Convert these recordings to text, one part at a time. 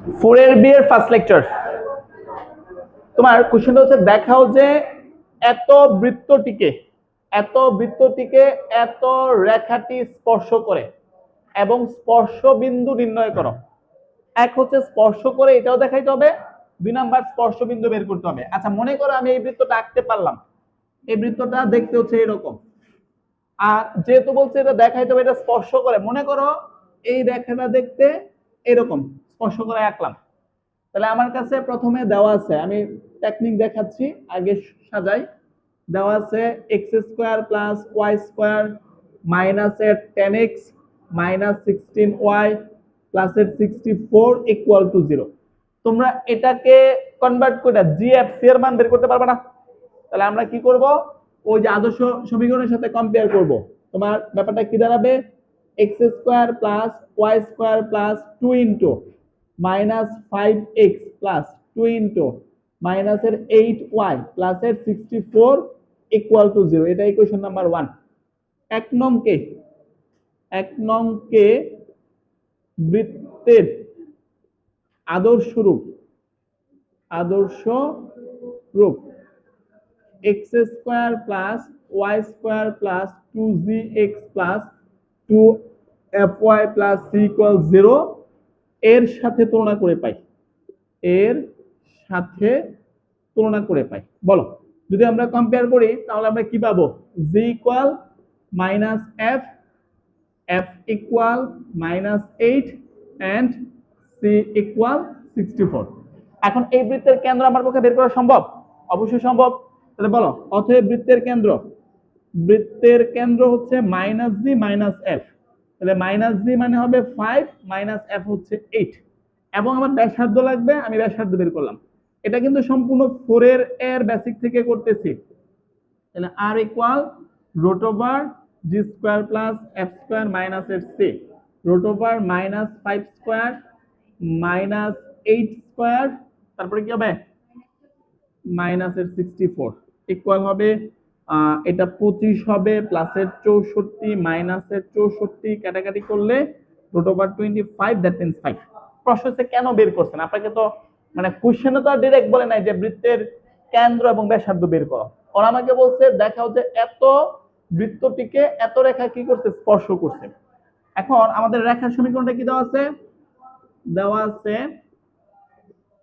ফোরের বি এর first lecture. তোমার কোশ্চেনটা হচ্ছে দেখাও যে এত বৃত্তটিকে এত রেখাটি স্পর্শ করে এবং স্পর্শ বিন্দু নির্ণয় করো। এক হচ্ছে স্পর্শ করে এটাও দেখাইতে হবে, 2 নাম্বার স্পর্শ বিন্দু বের করতে হবে। আচ্ছা মনে করো আমি এই বৃত্তটা আঁকতে পারলাম, এই বৃত্তটা দেখতে হচ্ছে এরকম, আর যেহেতু বলছে এটা দেখাইতে হবে এটা স্পর্শ করে, মনে করো এই রেখাটা দেখতে এরকম স্পর্শ করে আঁকলাম। তাহলে আমার কাছে প্রথমে দেওয়া আছে, আমি টেকনিক দেখাচ্ছি, আগে সাজাই। দেওয়া আছে x square plus y square minus এর 10x মাইনাস 16y প্লাস এর 64 ইকুয়াল টু 0। তোমরা এটাকে কনভার্ট করে জিএফসি এর মান বের করতে পারবে না। তাহলে আমরা কি করব, ওই যে আদর্শ সমীকরণের সাথে কম্পেয়ার করব। তোমার ব্যাপারটা কি দাঁড়াবে, x square plus y square plus 2 into minus 5x plus 2 into minus এর 8y প্লাস এর 64 ইকুয়াল টু 0। এটা ইকুয়েশন নাম্বার 1। এক নং কে বৃত্তের আদর্শ রূপ x square plus y square plus 2gx plus 2fy plus c equal 0 এর সাথে তুলনা করে পাই। বলো, যদি আমরা কম্পেয়ার করি তাহলে আমরা কি পাবো, g equal minus f, f equal minus 8 and c equal 64। এখন এই বৃত্তের কেন্দ্র আমার পক্ষে বের করা সম্ভব? অবশ্যই সম্ভব। তাহলে বলো, অতএব বৃত্তের কেন্দ্র হচ্ছে মাইনাস জি মাইনাস এফ। তাহলে মাইনাস জি মানে হবে 5 মাইনাস এফ হচ্ছে 8, এবং আমার ব্যাসার্ধ লাগবে, আমি ব্যাসার্ধ বের করলাম। এটা কিন্তু সম্পূর্ণ 4 এর বেসিক থেকে করতেছি। তাহলে আর equal root over G square plus F square minus এর C, root over minus 5 square minus 8 square, তারপরে কি হবে মাইনাস এর 64 ইকুয়াল হবে এটা 25 হবে প্লাসের 64 মাইনাসের 64 কাটাকাটি করলে রুট ওভার 25, দ্যাট মিন্স 5। প্রশ্নে কেন বের করছেন আপনাকে তো, মানে কোশ্চেনে তো ডাইরেক্ট বলে নাই যে বৃত্তের কেন্দ্র এবং ব্যাসার্ধ বের করো। ওরা আমাকে বলছে দেখাও যে এত বৃত্তটিকে এত রেখা কি করছে, স্পর্শ করছে। এখন আমাদের রেখার সমীকরণটা কি দেওয়া আছে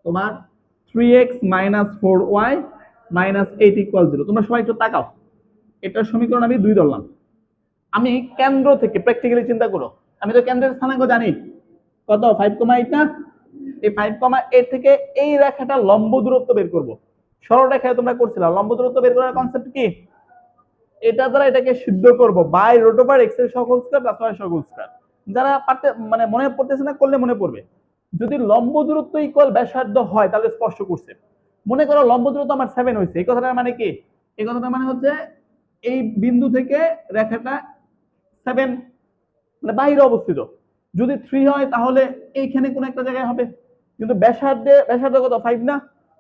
তোমার 3x minus 4y minus 8 equal 0। তোমরা সবাই একটু তাকাও, এটার সমীকরণ আমি 2 ধরলাম। আমি কেন্দ্র থেকে প্র্যাকটিক্যালি চিন্তা করো, আমি তো কেন্দ্রের স্থানাঙ্ক জানি কত, 5,8 না? এই 5,8 থেকে এই রেখাটা লম্ব দূরত্ব বের করব। সরল রেখায় তোমরা করছিলা, লম্ব দূরত্ব বের করার কনসেপ্ট কি, এটা দ্বারা এটাকে সিদ্ধ করব বাই রুট ওভার x এর সকল স্কয়ার প্লাস y এর সকল স্কয়ার। যারা পারতে মানে মনে পড়তেছে না, করলে মনে পড়বে। যদি লম্ব দূরত্ব ইকুয়াল ব্যাসার্ধ হয় তাহলে স্পর্শ করছে। মনে করো লম্ব দূরত্ব আমার 7 হইছে, এই কথাটার মানে কি, এই কথাটার মানে হচ্ছে এই বিন্দু থেকে রেখাটা 7 মানে বাইরে অবস্থিত। যদি 3 হয় তাহলে এইখানে কোন একটা জায়গায় হবে, কিন্তু ব্যাসার্ধ কত, 5 না?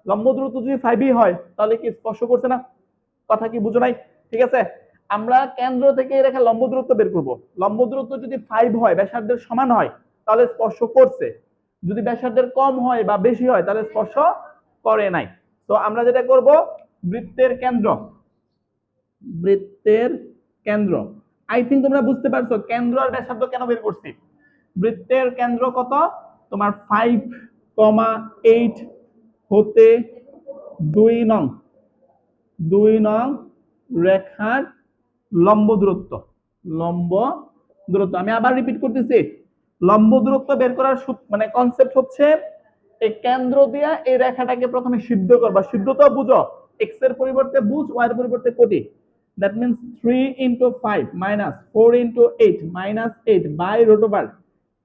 লম্ব দূরত্ব যদি 5ই হয় তাহলে কি স্পর্শ করছে না? কথা কি বুঝো নাই? ঠিক আছে, আমরা কেন্দ্র থেকে রেখা লম্ব দূরত্ব বের করব। লম্ব দূরত্ব যদি 5 হয়, ব্যাসার্ধের সমান হয়, তাহলে স্পর্শ করছে। যদি ব্যাসার্ধের কম হয় বা বেশি হয় তাহলে স্পর্শ করে নাই। তো আমরা যেটা করব, বৃত্তের কেন্দ্র আই থিঙ্ক তোমরা বুঝতে পারছো কেন্দ্র আর ব্যাসার্ধ কেন বের করছি। বৃত্তের কেন্দ্র কত, তোমার 5,8 হতে 2 নং রেখার লম্ব দূরত্ব। আমি আবার রিপিট করতেছি, লম্ব দূরত্ব বের করার মানে কনসেপ্ট হচ্ছে এই কেন্দ্র দিয়া এই রেখাটাকে প্রথমে সিদ্ধ করবা। সিদ্ধতা বুঝো, এক্স এর পরিবর্তে বুঝ, ওয়াই এর পরিবর্তে কোটি। That means 3 into 5 minus 4 into 8 minus 8 by root over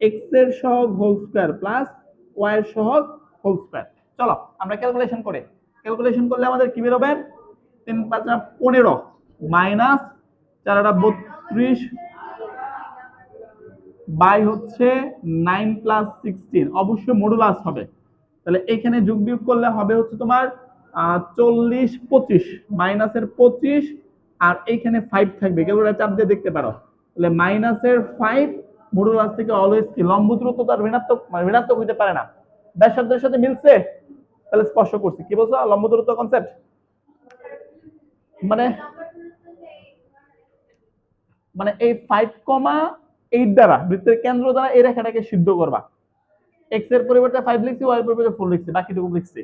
x এর সহগ হোল স্কয়ার প্লাস ওয়াই এর সহগ হোল স্কয়ার। চলো আমরা ক্যালকুলেশন করলে আমাদের কি বেরোবে, 3 5 15 মাইনাস 4 32 বাই হচ্ছে 9 প্লাস 16, অবশ্যই মডুলাস হবে। তাহলে এখানে যোগ বিয়োগ করলে হবে হচ্ছে তোমার 40 25 মাইনাসের 25, আর এইখানে 5 থাকবে, কেবল চাপ দিয়ে দেখতে পারো। তাহলে মাইনাসের 5 মডুলাস থেকে অলওয়েজ কি লম্ব দূরত্ব তার ঋণাত্মক হইতে পারে না। ব্যাসার্ধের সাথে মিলছে, তাহলে স্পর্শ করছি। কি বলছো, লম্ব দূরত্ব কনসেপ্ট? মানে মানে এই 5,8 দ্বারা বৃত্তের কেন্দ্র দ্বারা এই রেখাটাকে সিদ্ধ করবা। এক্স এর পরিবর্তে 5 লিখছি, ওয়াই এর পরিবর্তে 4 লিখছি, বাকিটুকু লিখছি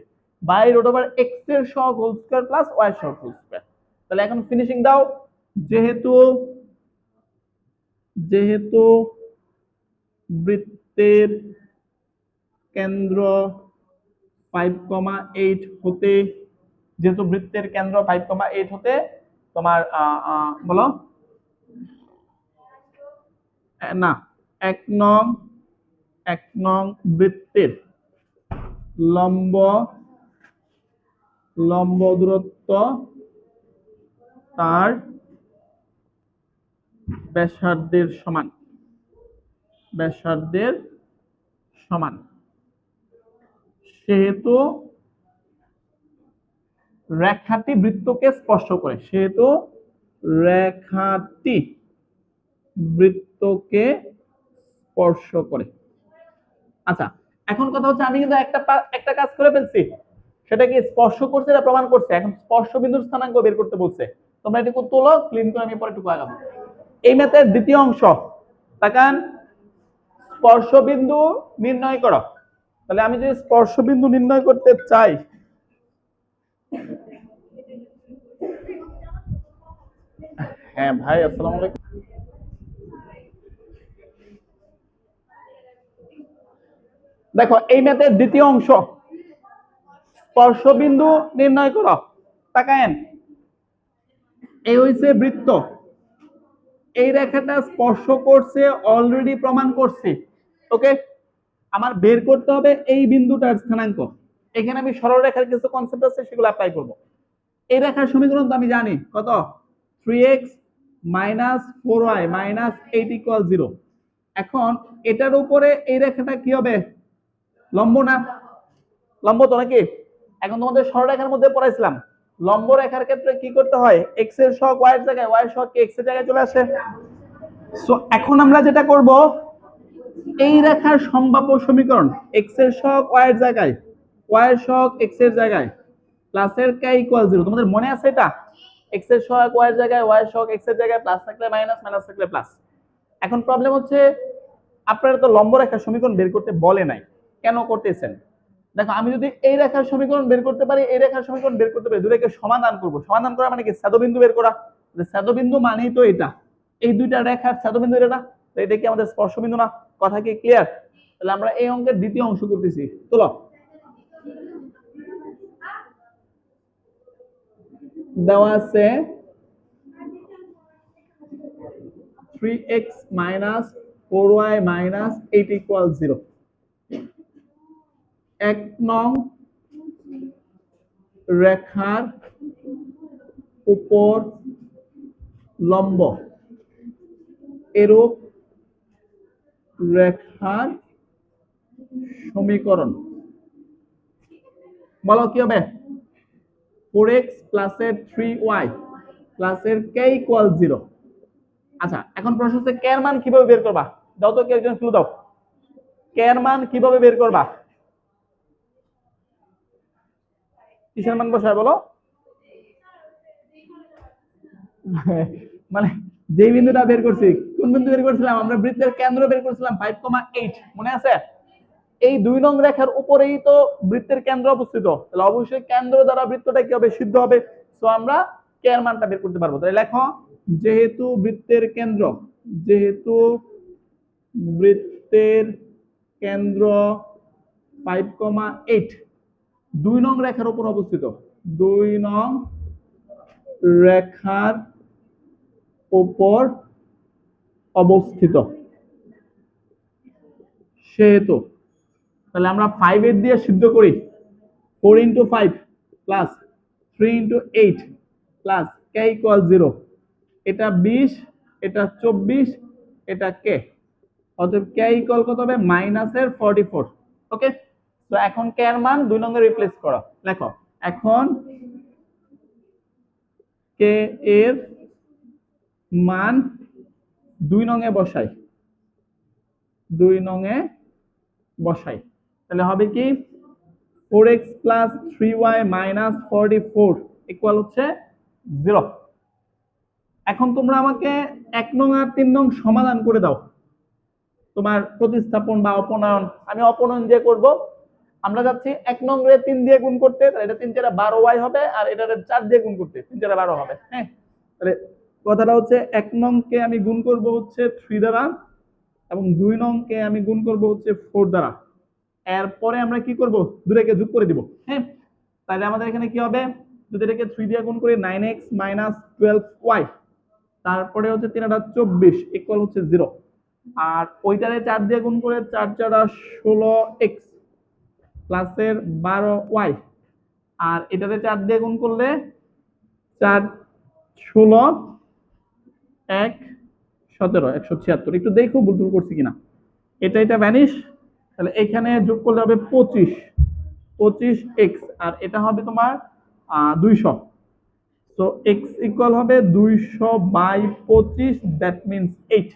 বাই রুট ওভার এক্স এর সহগ হোল স্কয়ার প্লাস ওয়াই এর সহগ হোল স্কয়ার। তাহলে এখন ফিনিশিং দাও। যেহেতু যেহেতু বৃত্তের কেন্দ্র 5,8 হতে, যেহেতু বৃত্তের কেন্দ্র 5,8 হতে তোমার বলো না, এক নং বৃত্তের লম্ব দূরত্ব তার ব্যাসার্ধের সমান, সেহেতু রেখাটি বৃত্তকে স্পর্শ করে, আচ্ছা, এখন কথা হচ্ছে আমি কিন্তু একটা কাজ করে ফেলছি, সেটা কি স্পর্শ করছে না প্রমাণ করছে। এখন স্পর্শ বিন্দুর স্থানাঙ্ক বের করতে বলছে। তোমরা এটুকু তোলো, ক্লিন করে আমি পরে একটু আগাবো। এই ম্যাথের দ্বিতীয় অংশ, তাকান, স্পর্শ বিন্দু নির্ণয় করো। তাহলে আমি যদি স্পর্শ বিন্দু নির্ণয় করতে চাই, হ্যাঁ ভাই, আসসালামু আলাইকুম। দেখো এই ম্যাথের দ্বিতীয় অংশ, স্পর্শ বিন্দু নির্ণয় করো। তাকায়েন, এই হইছে বৃত্ত, এই রেখাটা স্পর্শ করছে, অলরেডি প্রমাণ করছি। ওকে, আমার বের করতে হবে এই বিন্দুটার স্থানাঙ্ক। এখানে আমি সরল রেখার কিছু কনসেপ্ট আছে, সেগুলো অ্যাপ্লাই করব। এই রেখার সমীকরণ তো আমি জানি কত, 3x minus 4y minus 8 equal 0। এখন এটার উপরে এই রেখাটা কি হবে, লম্ব না? লম্ব তো নাকি? এখন তোমাদের সরলরেখার মধ্যে পড়াইছিলাম, লম্ব রেখার ক্ষেত্রে কি করতে হয়, এক্স এর সহগ ওয়াই এর জায়গায়, ওয়াই এর সহগ এক্স এর জায়গায় চলে আসে। সো এখন আমরা যেটা করব, এই রেখার সম্ভাব্য সমীকরণ, এক্স এর সহগ ওয়াই এর জায়গায়, ওয়াই এর সহগ এক্স এর জায়গায়, প্লাস এর কে ইকুয়াল 0। তোমাদের মনে আছে এটা? এক্স এর সহগ ওয়াই এর জায়গায়, ওয়াই এর সহগ এক্স এর জায়গায়, প্লাস থাকলে মাইনাস, মাইনাস থাকলে প্লাস। এখন প্রবলেম হচ্ছে আপনারা তো লম্ব রেখার সমীকরণ বের করতে বলে নাই, কেন করতেছেন? দেখো আমি যদি এই রেখার সমীকরণ বের করতে পারি, এই রেখার সমীকরণ বের করতে পারি, দুটোকে সমাধান করব। সমাধান করা মানে কি, ছেদবিন্দু বের করা। ছেদবিন্দু মানেই তো এটা, এই দুইটা রেখার ছেদবিন্দু এটা, তো এটা কি আমাদের স্পর্শবিন্দু না? কথা কি ক্লিয়ার? তাহলে আমরা এই অঙ্কের দ্বিতীয় অংশ করতেছি। চলো, দেওয়া আছে 3x minus 4y minus 8 equal 0। এক নং রেখার উপর লম্ব এরূপ রেখার সমীকরণ, বলো কি হবে? 4x প্লাস এর 3y প্লাস এর k ইকুয়াল 0। আচ্ছা, এখন প্রশ্ন হচ্ছে কে এর মান কিভাবে বের করবা? দাও তো, কেউ একজন ক্লু দাও, কে এর মান কিভাবে বের করবা? কিসের মান বসায় বলো? মানে যে বিন্দুটা বের করছি, কোন বিন্দু বের করছিলাম আমরা? বৃত্তের কেন্দ্র বের করছিলাম 5,8, মনে আছে? এই 2 নং রেখার উপরেই তো বৃত্তের কেন্দ্র অবস্থিত, তাহলে অবশ্যই কেন্দ্র দ্বারা বৃত্তটা কি হবে, সিদ্ধ হবে। সো আমরা কে এর মানটা বের করতে পারবো। তাহলে লেখো, যেহেতু বৃত্তের কেন্দ্র 5,8 2 নং রেখার উপর অবস্থিত, 2 নং রেখার উপর অবস্থিত, সেহেতু তাহলে আমরা 5 দিয়ে সিদ্ধ করি, 4 into 5 plus 3 into 8 plus K equal 0। এটা 20, এটা 24, এটা কে, অতএব কে ইকুয়াল কত হবে, মাইনাসের 44। ওকে, তো এখন কে এর মান 2 নং এ রিপ্লেস করো। লেখো, এখন কে এর মান 2 নং এ বসাই, 2 নং এ বসাই। তাহলে হবে কি 4x plus 3y minus 44 equal হচ্ছে 0। এখন তোমরা আমাকে 1 নং আর 3 নং সমাধান করে দাও। তোমার প্রতিস্থাপন বা অপনয়ন, আমি অপনয়ন দিয়ে করব। আমরা যাচ্ছি 1 নং রে 3 দিয়ে গুণ করতে, তাহলে এটা 3 4 12y হবে, আর এটা 4 দিয়ে গুণ করতে 3 4 12 হবে। হ্যাঁ, তাহলে কথাটা হচ্ছে 1 নং কে আমি গুণ করব হচ্ছে 3 দ্বারা, এবং 2 নং কে আমি গুণ করব হচ্ছে 4 দ্বারা। এরপরে আমরা কি করব, দুটোকে যোগ করে দিব। হ্যাঁ, তাহলে আমাদের এখানে কি হবে, যদি এটাকে 3 দিয়ে গুণ করি 9x 12y, তারপরে হচ্ছে 3 8 24 ইকুয়াল হচ্ছে 0, আর ওইটারে 4 দিয়ে গুণ করে 4 4 16x প্লাসের 12y, আর এটারে 4 দিয়ে গুণ করলে 4 16 1 17 176। একটু দেখো ভুল ভুল করছি কিনা। এটা ভ্যানিশ, তাহলে এখানে যোগ করলে হবে 25x, আর এটা হবে তোমার 200। সো x ইকুয়াল হবে 200 বাই 25, দ্যাট মিনস 8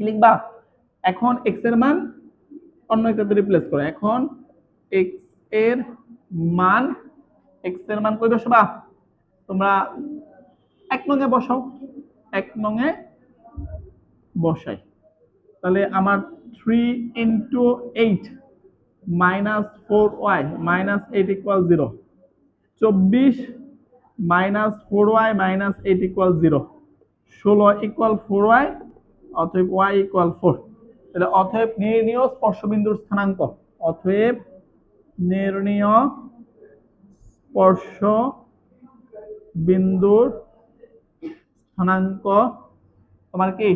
লিখবা। এখন x এর মান অন্য একটাতে রিপ্লেস করো। এখন x এর মান কই বসাবা তোমরা, 1 নং এ বসাও, 1 নং এ বসাই। তাহলে আমার 3 into 8 minus 4y minus 8 equal 0, 24 minus 4y minus 8 equal 0, 16 equal 4y, অতএব y ইকুয়াল 4। তাহলে অতএব নির্ণীয় স্পর্শবিন্দুর স্থানাঙ্ক, অতএব নির্ণীয় স্পর্শ বিন্দুর স্থানাঙ্ক তোমার কি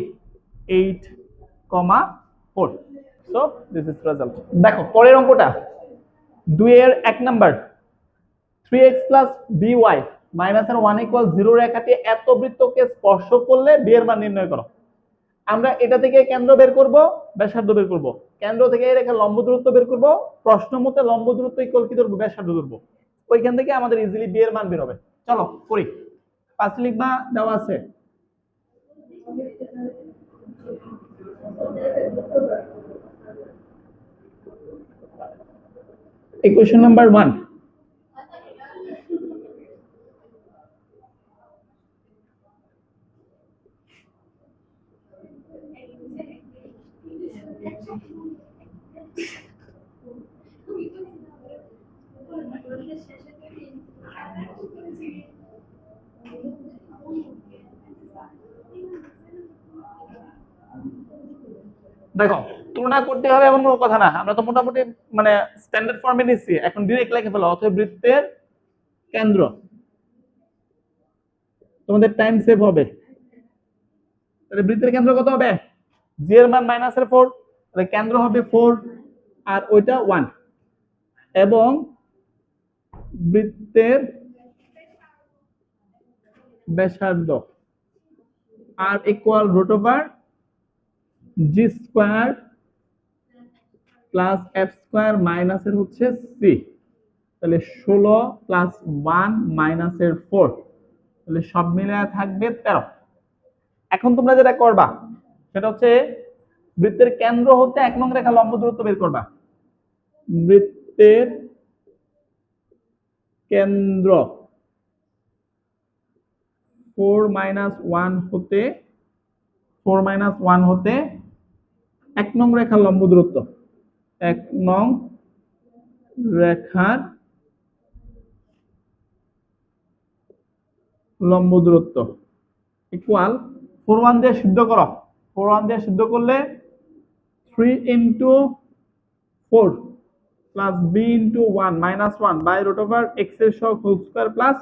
8,4। So this is result. দেখো পরের অঙ্কটা 2 এর 1 number, 3x plus by minus 1 equal 0 রেখাটি এত বৃত্তকে স্পর্শ করলে b এর মান নির্ণয় করো। আমরা এটা থেকে কেন্দ্র বের করব, ব্যাসার্ধ বের করব, কেন্দ্র থেকে এই রেখার লম্ব দূরত্ব বের করব, প্রশ্ন মতে লম্ব দূরত্ব ইকুয়াল কি ধরবো, ব্যাসার্ধ ধরবো। ওইখান থেকে আমাদের ইজিলি b এর মান বের হবে। চলো করি, 5 লিখবা, দেওয়া আছে। ইকুয়েশন নাম্বার 1, দেখো তুলনা করতে হবে এমন কোনো কথা না, আমরা তো মোটামুটি মানে স্ট্যান্ডার্ড ফর্মে নিচ্ছি। এখন ডিরেক্ট লিখে ফেলো, অতএব বৃত্তের কেন্দ্র, তোমাদের টাইম সেভ হবে। তাহলে বৃত্তের কেন্দ্র কত হবে, জি এর মান -4, তাহলে কেন্দ্র হবে 4 আর ওইটা 1, এবং বৃত্তের ব্যাসার্ধ আর ইকুয়াল √/g² প্লাস f² মাইনাসের হচ্ছে c, তাহলে 16 প্লাস 1 মাইনাসের 4, তাহলে সব মিলে থাকবে 13। এখন তোমরা যেটা করবা সেটা হচ্ছে বৃত্তের কেন্দ্র হতে 1 নং রেখা লম্ব দূরত্ব বের করবা। বৃত্তের কেন্দ্র 4 - 1 হতে 1 নং রেখার লম্ব দূরত্ব, 1 নং রেখার লম্ব দূরত্ব ইকুয়াল 4 1 দিয়ে সিদ্ধ করো, 4 1 দিয়ে সিদ্ধ করলে 3 into 4 plus b into 1 -1 by √x এর সহগ হোল স্কয়ার প্লাস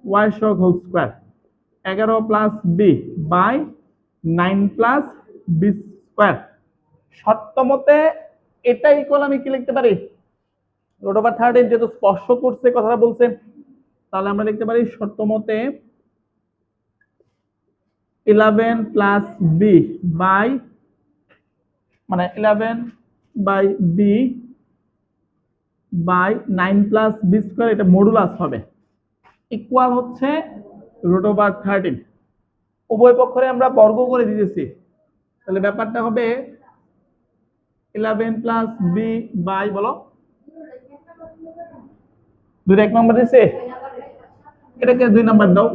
y এর সহগ whole square, 11 plus b by 9 plus b square. সত্যমতে এটা ইকুয়াল আমি কি লিখতে পারি, √13, যেহেতু স্পর্শ করছে কথাটা বলছেন, তাহলে আমরা লিখতে পারি সত্যমতে 11 প্লাস b বাই মানে 11 by b by 9 plus b square, এটা মডুলাস হবে, ইকুয়াল হচ্ছে √13। উভয় পক্ষরে আমরা বর্গ করে দিতেছি, তাহলে ব্যাপারটা হবে 11 প্লাস বি বাই বলো 2 এক নাম্বার দিছে, এটাকে 2 নাম্বার দাও,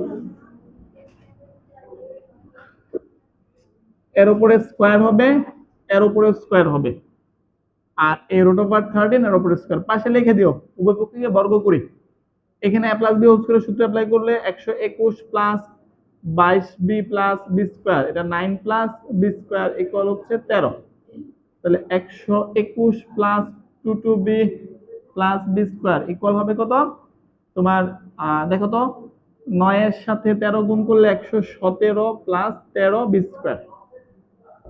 এর উপরে স্কয়ার হবে, এর উপরে স্কয়ার হবে, আর a রুট ওভার 13 এর উপরে স্কয়ার পাশে লিখে দিও, উভয় পক্ষকে বর্গ করি। এখানে a plus b whole square সূত্র অ্যাপ্লাই করলে 121 plus 22b plus b square, এটা 9 প্লাস বি স্কয়ার ইকুয়াল হচ্ছে 13। তাহলে 121 plus 22b plus b square equal হবে কত তোমার, দেখো তো 9 এর সাথে 13 গুণ করলে 117 প্লাস 13 বি স্কয়ার,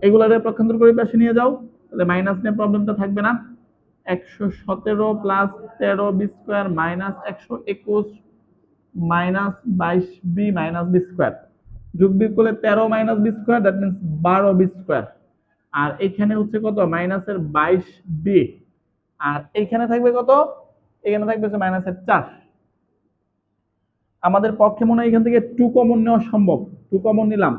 এগুলারে পক্ষান্তর করে পাশে নিয়ে যাও, তাহলে মাইনাস নিয়ে প্রবলেমটা থাকবে না। 117 plus 13 B square minus 121 minus 22 B minus B square, যোগ বিয়োগ করলে 13 minus B square, that means 12 B square, আর এখানে হচ্ছে কত মাইনাসের 22 বি, আর এইখানে থাকবে কত, এখানে থাকবে হচ্ছে মাইনাসের 4। আমাদের পক্ষে মনে হয় এখান থেকে 2 কমন নেওয়া সম্ভব, 2 কমন নিলাম,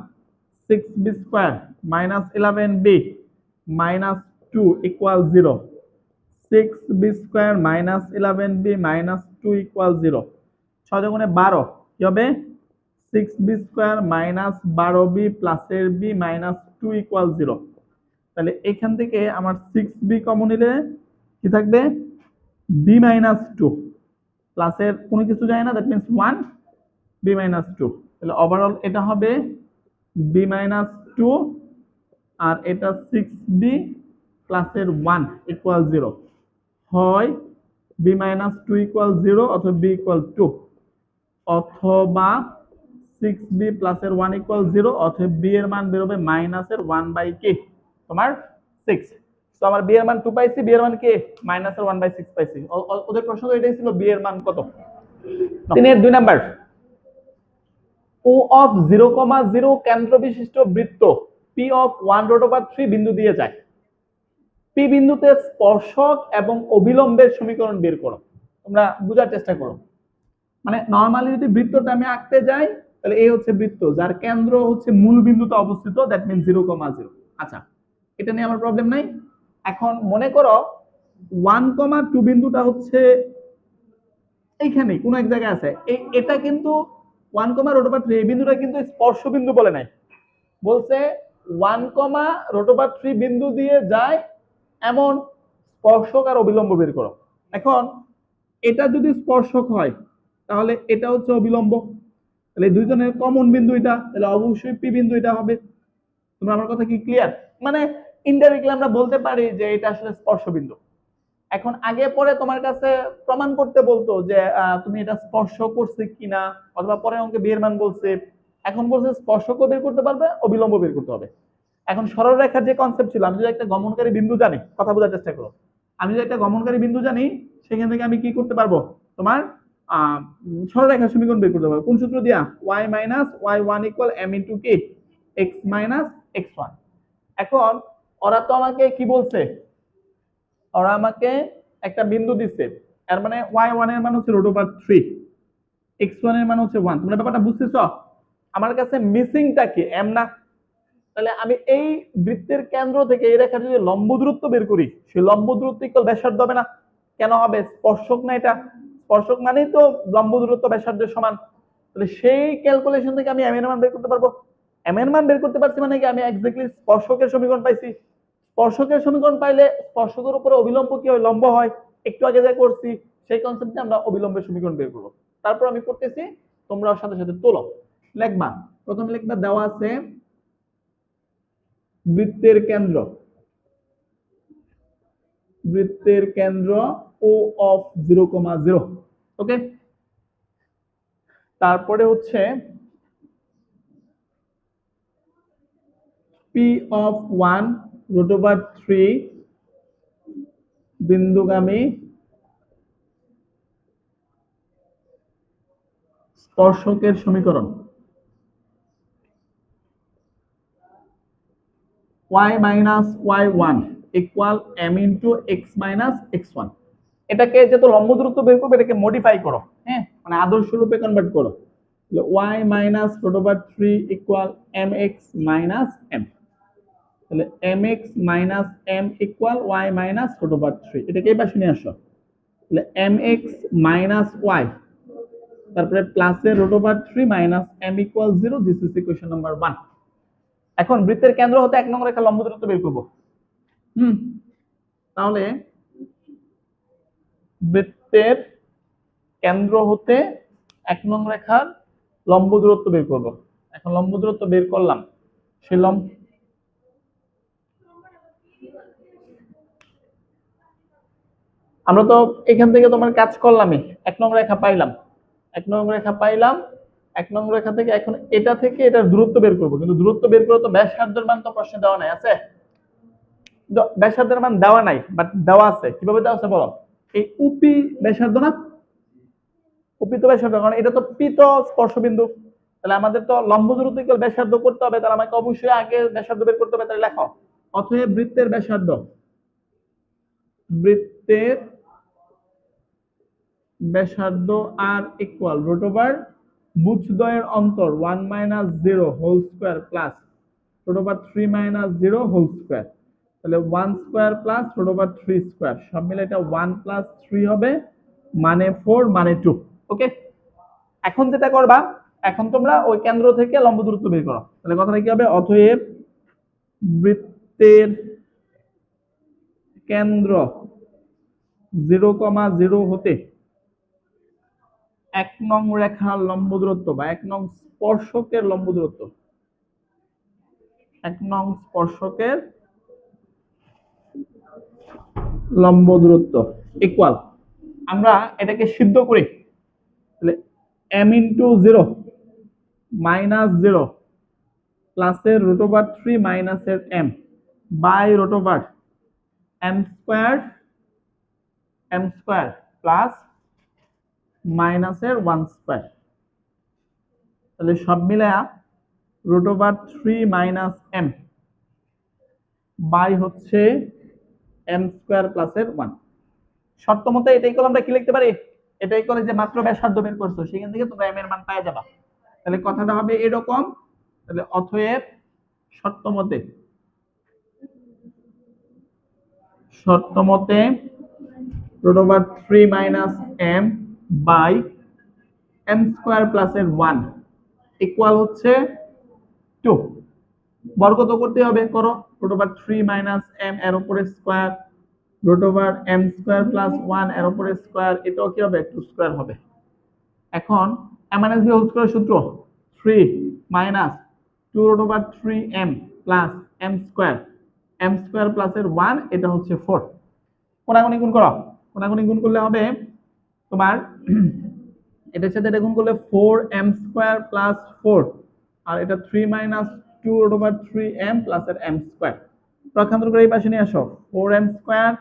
6b square minus 11b minus 2 equal 0, 6b square minus 11b minus 2 equal 0, 6 গুণে 12 কি হবে, 6b স্কয়ার মাইনাস 12b প্লাসের b মাইনাস 2 ইকুয়াল 0। তাহলে এখান থেকে আমার 6b কমন নিলে কি থাকবে, b মাইনাস 2 প্লাসের কোনো কিছু যায় না, দ্যাট মিন্স 1 b মাইনাস 2, তাহলে ওভারঅল এটা হবে b মাইনাস 2 আর এটা 6b প্লাসের 1 ইকুয়াল 0, হয় b মাইনাস 2 ইকুয়াল 0 অথবা b ইকুয়াল 2, অথবা 6b প্লাসের 1 ইকুয়াল 0, অথবা b এর মান বের হবে মাইনাসের 1 বাই কি তোমার 6। তো আমার b এর মান 2 পাইছি, b এর মান কি মাইনাসের 1 বাই 6 পাইছি। ওদের প্রশ্ন তো এটাই ছিল, b এর মান কত। 3 এর 2 নাম্বার, O of 0,0 কেন্দ্র বিশিষ্ট বৃত্ত P of 1 root over 3 বিন্দু দিয়ে যায়। P বিন্দুতে স্পর্শক এবং অবিলম্বের সমীকরণ বের করো। তোমরা বোঝার চেষ্টা করো, মানে নরমালি যদি বৃত্তটা আমি আঁকতে যাই, তাহলে এই হচ্ছে বৃত্ত যার কেন্দ্র হচ্ছে মূল বিন্দুতে অবস্থিত, দ্যাট মিন্স 0,0। আচ্ছা, এটা নিয়ে আমার প্রবলেম নাই। এখন মনে করো 1,2 বিন্দুটা হচ্ছে এইখানে কোন এক জায়গায় আছে, এটা কিন্তু 1,√3 এই বিন্দুটা কিন্তু স্পর্শ বিন্দু বলে নাই, বলছে 1,√3 বিন্দু দিয়ে যায় এমন স্পর্শক আর অবিলম্ব বের করো। এখন এটা যদি স্পর্শক হয় তাহলে এটা হচ্ছে অবিলম্ব, তাহলে দুইজনের কমন বিন্দু এটা, তাহলে অবশ্যই পি বিন্দু এটা হবে। তোমরা আমার কথা কি ক্লিয়ার? মানে ইনডাইরেক্টলি আমরা বলতে পারি যে এটা আসলে স্পর্শ বিন্দু। এখন আগে পরে তোমার কাছে প্রমাণ করতে বলতো যে তুমি এটা স্পর্শ করছে কিনা, অথবা পরে অঙ্কে বি এর মান বলছে, এখন বলছে স্পর্শকও বের করতে পারবে, অবিলম্ব বের করতে হবে। এখন সরলরেখার যে কনসেপ্ট ছিল, আমি যদি একটা গমনকারী বিন্দু জানি, কথা বোঝার চেষ্টা করো, আমি যদি একটা গমনকারী বিন্দু জানি, সেখান থেকে আমি কি করতে পারবো, তোমার সরলরেখার সমীকরণ বের করতে পারবো। কোন সূত্র দিয়া, y minus y1 equal m into কি x মাইনাস x1। এখন ওরা তো আমাকে কি বলছে, ওরা আমাকে একটা বিন্দু দিচ্ছে, এর মানে y1 এর মান হচ্ছে √3, x1 এর মান হচ্ছে 1। তোমরা ব্যাপারটা বুঝতেছো? আমার কাছে মিসিংটা কি, m না? তাহলে আমি এই বৃত্তের কেন্দ্র থেকে এই রেখার যদি লম্ব দূরত্ব বের করি, সেই লম্ব দূরত্ব ইকুয়াল ব্যাসার্ধ হবে না? কেন হবে? স্পর্শক না এটা, স্পর্শক মানেই তো লম্ব দূরত্ব ব্যাসার্ধের সমান। তাহলে সেই ক্যালকুলেশন থেকে আমি m এর মান বের করতে পারবো। m এর মান বের করতে পারছি মানে কি, আমি এক্স্যাক্টলি স্পর্শকের সমীকরণ পাইছি। স্পর্শকের সমীকরণ পাইলে স্পর্শকের উপরে অবিলম্ব কি হয়, লম্ব হয়। একটু আগে যা করছি সেই কনসেপ্টে আমরা অবিলম্বের সমীকরণ বের করবো। তারপর আমি করতেছি, তোমরা সাথে সাথে তোলো। লিখবা, প্রথমে লিখবা দেওয়া আছে বৃত্তের কেন্দ্র, বৃত্তের কেন্দ্র O of 0,0, ওকে। তারপরে হচ্ছে P of 1 √3 বিন্দুগামী স্পর্শকের সমীকরণ y minus y1 equal m into x minus x1। এটাকে যেহেতু লম্ব দূরত্ব বের করবে, এটাকে মডিফাই করো, হ্যাঁ, মানে আদর্শ রূপে কনভার্ট করো। y minus √3 equal mx minus m। তাহলে m x minus m equal y minus root over three, এটাকে এই পাশে নিয়ে আসো। তাহলে এম এক্স মাইনাস ওয়াই, তারপরে প্লাসের root over three minus m equal zero, this is equation number 1। এখন বৃত্তের কেন্দ্র হতে 1 নং রেখা লম্ব দূরত্ব বের করব। তাহলে বৃত্তের কেন্দ্র হতে 1 নং রেখার লম্ব দূরত্ব বের করব। এখন লম্ব দূরত্ব বের করলাম, সেই লম্ব আমরা তো এখান থেকে তোমার কাজ করলামই, 1 নং রেখা পাইলাম, 1 নং রেখা পাইলাম। 1 নং রেখা থেকে এখন এটা থেকে এটার দূরত্ব বের করব, কিন্তু দূরত্ব বের করে তো ব্যাসার্ধের মান তো প্রশ্নে দেওয়া নাই, আছে? ব্যাসার্ধের মান দেওয়া নাই, বাট দেওয়া আছে। কিভাবে দেওয়া আছে বলো? এই উপি ব্যাসার্ধ না, উপি তো ব্যাসার্ধ, কারণ এটা তো পি তো স্পর্শবিন্দু। তাহলে আমাদের তো লম্ব দূরত্ব ইকুয়াল ব্যাসার্ধ করতে হবে, তাহলে আমাকে অবশ্যই আগে ব্যাসার্ধ বের করতে হবে। তাহলে লেখো, অতএব বৃত্তের ব্যাসার্ধ, বৃত্তের ব্যাসার্ধ আর ইকুয়াল রুট ওভার ভুজদ্বয়ের অন্তর 1 minus 0 whole square plus root over 3 minus 0 whole square. তাহলে 1 square plus root over 3 square, সব মিলে এটা 1 প্লাস 3 হবে, মানে 4 মানে 2। ওকে, এখন যেটা করবা, এখন তোমরা ওই কেন্দ্র থেকে লম্ব দূরত্ব বের করো। তাহলে কথাটা কি হবে? অতএব বৃত্তের কেন্দ্র 0,0 হতে 1 নং রেখার লম্ব দূরত্ব বা 1 নং স্পর্শকের লম্ব দূরত্ব, 1 নং স্পর্শকের লম্ব দূরত্ব ইকুয়াল, আমরা এটাকে সিদ্ধ করি। তাহলে m ইন্টু 0 মাইনাস 0 প্লাসের রুট ওভার 3 মাইনাসের m by root over m square plus মাইনাসের 1 স্কয়ার। তাহলে সব মিলায়া root over 3 minus m by হচ্ছে m স্কয়ার প্লাসের 1। শর্ত মতে এটাই করে আমরা কি লিখতে পারি? এটাই করে যে মাত্র ব্যাসার্ধ বের করছো, সেখান থেকে তোমরা m এর মান পেয়ে যাবা। তাহলে কথাটা হবে এরকম। তাহলে অতএব শর্ত মতে root over 3 minus m by m square প্লাসের 1 ইকুয়াল হচ্ছে 2। বর্গ তো করতে হবে, করো। রুট ওভার 3 মাইনাস m এর উপরে square, root over m square plus 1 এর উপরে স্কয়ার, এটাও কি হবে? 2 স্কয়ার হবে। এখন m minus b whole square সূত্র 3 minus 2 root over 3m plus m square প্লাসের 1, এটা হচ্ছে 4। কোনাগুনি গুণ করো, কোনাগুনি গুণ করলে হবে তোমার এটার সাথে এটা গুণ করলে 4m স্কয়ার প্লাস 4, আর এটা 3 মাইনাস 2 রুট ওভার 3m প্লাসের m স্কয়ার। পক্ষান্তর করে এই পাশে নিয়ে আসো, 4m স্কয়ার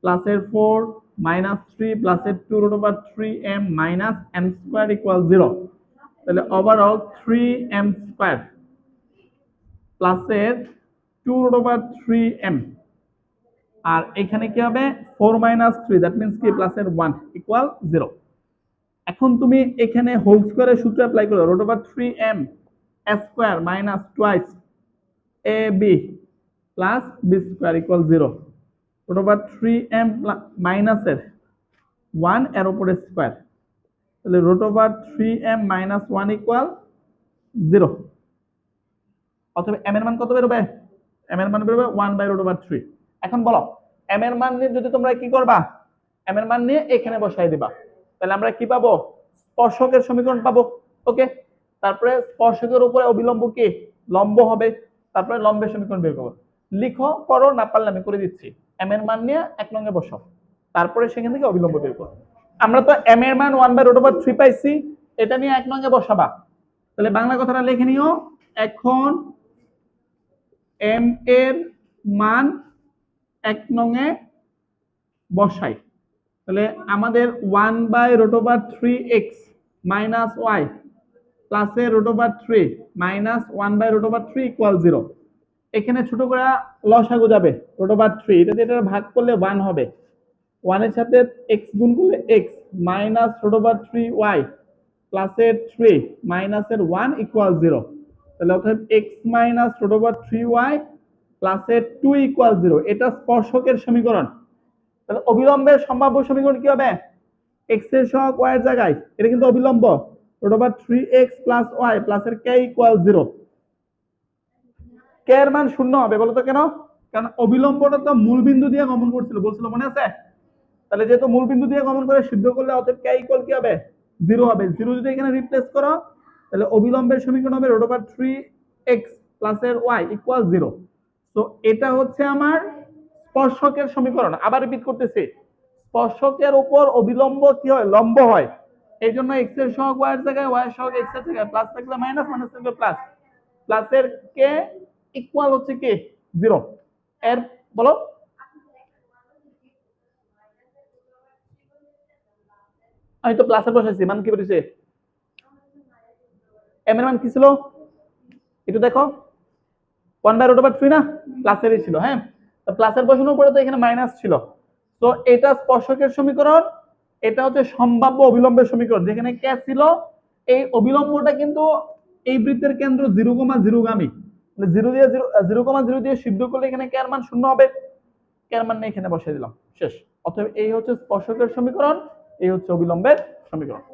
প্লাসের 4 মাইনাস 3 প্লাসের 2 root over 3m minus m square equal 0। তাহলে ওভারঅল 3m স্কয়ার প্লাসের 2 রুট ওভার 3m, আর এখানে কি হবে? 4 মাইনাস 3, দ্যাট মিন্স কি প্লাসের 1 ইকুয়াল 0। এখন তুমি এখানে হোল স্কয়ারের সূত্র অ্যাপ্লাই করো, root over 3m square minus twice ab plus b square equal 0। Root over 3m মাইনাসের 1 এর উপরে স্কয়ার, তাহলে root over 3m minus 1 equal 0। অথবা m এর মান কত বেরোবে? m এর মান বেরোবে 1 বাই রুট ওভার 3। এখন বলো, m এর মান নিয়ে যদি তোমরা কি করবা, m এর মান নিয়ে এখানে বসাই দিবা, তাহলে আমরা কি পাবো? স্পর্শকের সমীকরণ পাবো। ওকে, তারপরে স্পর্শকের উপরে অবিলম্ব কি? লম্ব হবে, তারপরে লম্বের সমীকরণ বের করবো। লিখো, করো, না পারলে আমি করে দিচ্ছি। m এর মান নিয়ে 1 নং এ বসাও, তারপরে সেখান থেকে অবিলম্ব বের করো। আমরা তো m এর মান 1 বাই রুট ওভার 3 পাইছি, এটা নিয়ে 1 নং এ বসাবা। তাহলে বাংলা কথাটা লিখে নিও, এখন m এর মান 1 নং এ বসাই। তাহলে আমাদের 1 by root over 3x minus y প্লাসের root over 3 minus 1 by root over 3 equal 0। এখানে ছোট করে লসাগু যাবে, রুট ওভার 3 এটা দিয়ে ভাগ করলে 1 হবে, 1 এর সাথে x গুণ করলে x minus root over 3y প্লাসের 3 মাইনাসের 1 ইকুয়াল 0। তাহলে অর্থাৎ x minus root over 3y প্লাসের 2 ইকুয়াল 0, এটা স্পর্শকের সমীকরণ। তাহলে অবিলম্বের সম্ভাব্য সমীকরণ কি হবে? এক্স এর সহগ ওয়াই এর জায়গায়, এটা কিন্তু অবিলম্ব, root over 3x plus Y প্লাসের কে ইকুয়াল 0। কে এর মান শূন্য হবে, বলো তো কেন? কারণ অবিলম্বটা তো মূল বিন্দু দিয়ে গমন করছিল, বলছিল মনে আছে? তাহলে যেহেতু মূল বিন্দু দিয়ে গমন করে সিদ্ধ করলে অতএব কে ইকুয়াল কি হবে? 0 হবে। 0 যদি এখানে রিপ্লেস করো তাহলে অবিলম্বের সমীকরণ হবে রুট ওভার 3x প্লাসের ওয়াই ইকুয়াল 0। তো এটা হচ্ছে আমার স্পর্শকের সমীকরণ। আবার রিপিট করতেছি, স্পর্শকের উপর অবিলম্ব কি হয়? লম্ব হয়। এই জন্য এক্স এর সহগ ওয়াই এর জায়গায়, ওয়াই এর সহগ এক্স এর জায়গায়, প্লাস থাকলে মাইনাস, মাইনাস থাকলে প্লাস, প্লাসের কে ইকুয়াল হচ্ছে কি? 0। এর বলো, আমি তো প্লাসের বসাইছি, মান কি বেরিয়েছে? এম এর মান কি ছিল একটু দেখো, 1/√3 না, প্লাসেরই ছিল। হ্যাঁ, তো প্লাসের বসানোর পরে তো এখানে মাইনাস ছিল। তো এটা স্পর্শকের সমীকরণ, এটা হচ্ছে সম্ভাব্য অবিলম্বের সমীকরণ। যেখানে কে ছিল, এই অবিলম্বটা কিন্তু এই বৃত্তের কেন্দ্র 0,0 গামী, 0 দিয়ে 0,0 দিয়ে সিদ্ধ করলে এখানে কে এর মান শূন্য হবে। কে এর মান নিয়ে এখানে বসিয়ে দিলাম, শেষ। অতএব এই হচ্ছে স্পর্শকের সমীকরণ, এই হচ্ছে অবিলম্বের সমীকরণ।